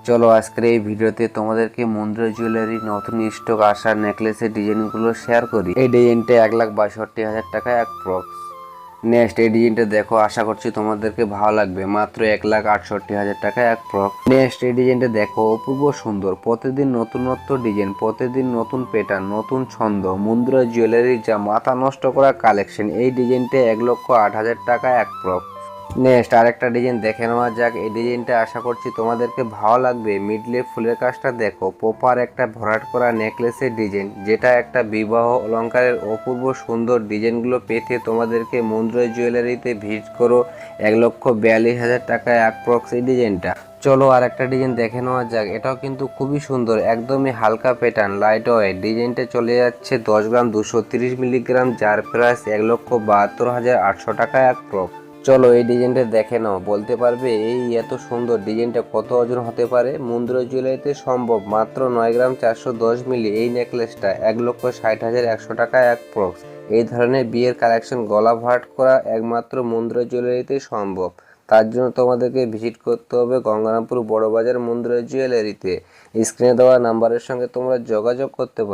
চলো আজকের এই ভিডিওতে তোমাদেরকে মন্দিরা জুয়েলারি নতুন স্টক আসা নেকলেসের ডিজাইনগুলো শেয়ার করি। এই ডিজাইনটা 1,62,000 টাকা অ্যাপ্রক্স। নেক্সট এই ডিজাইনটা দেখো, আশা করছি তোমাদেরকে ভালো লাগবে, মাত্র 1,68,000 টাকা অ্যাপ্রক্স। নেক্সট এই ডিজাইনটা দেখো, অপূর্ব সুন্দর, প্রতিদিন নতুনত্ব ডিজাইন, প্রতিদিন নতুন প্যাটার্ন, নতুন ছন্দ, মন্দিরা জুয়েলারির যা মাথা নষ্ট করা কালেকশন। এই ডিজাইনটা 1,08,000 টাকা অ্যাপ্রক্স। নেক্সট আরেকটা ডিজাইন দেখে নেওয়া যাক। এই ডিজাইনটা আশা করছি তোমাদেরকে ভালো লাগবে। মিডলে ফুলের কাজটা দেখো, প্রপার একটা ভরাট করা নেকলেসের ডিজাইন, যেটা একটা বিবাহ অলংকারের অপূর্ব সুন্দর ডিজাইনগুলো পেতে তোমাদেরকে মন্দিরা জুয়েলারিতে ভিজিট করো। 1,42,000 টাকায় অ্যাপ্রক্স এই ডিজাইনটা। চলো আর একটা ডিজাইন দেখে নেওয়া যাক। এটাও কিন্তু খুবই সুন্দর, একদমই হালকা প্যাটার্ন, লাইট ওয়েট। ডিজাইনটা চলে যাচ্ছে 10 গ্রাম 230 মিলিগ্রাম, যার প্রাইস 1,72,800 টাকা অ্যাপ্রক্স। চলো এই ডিজাইনটা দেখে নাও, বলতে পারবে এই এত সুন্দর ডিজাইনটা কত ওজন হতে পারে? মন্দিরা জুয়েলারিতে সম্ভব, মাত্র 9 গ্রাম 410 মিলি। এই নেকলেসটা 1,60,100 টাকা অ্যাপ্রক্স। এই ধরনের বিয়ের কালেকশন গলা ভরাট করা একমাত্র মন্দিরা জুয়েলারিতে সম্ভব। তার জন্য তোমাদেরকে ভিজিট করতে হবে গঙ্গারামপুর বড়বাজার মন্দিরা জুয়েলারিতে। স্ক্রিনে দেওয়া নাম্বারের সঙ্গে তোমরা যোগাযোগ করতে পারো।